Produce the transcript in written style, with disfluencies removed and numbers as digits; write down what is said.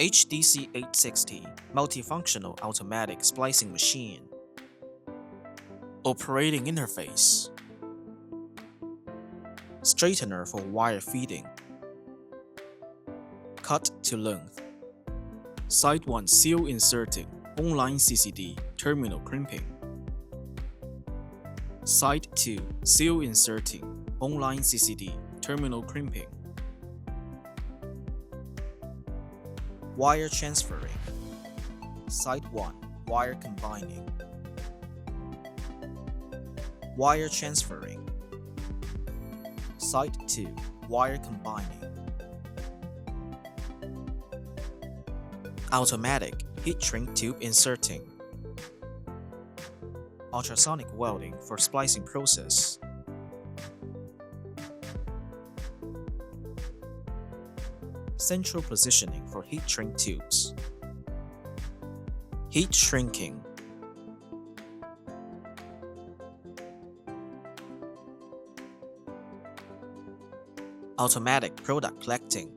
HDC-860 multifunctional automatic splicing machine. Operating interface. Straightener for wire feeding. Cut to length. Side 1 seal inserting, online CCD, terminal crimping. Side 2 seal inserting, online CCD, terminal crimping. Wire transferring. Side 1 wire combining. Wire transferring. Side 2 wire combining. Automatic heat shrink tube inserting. Ultrasonic welding for splicing process. Central positioning for heat shrink tubes. Heat shrinking. Automatic product collecting.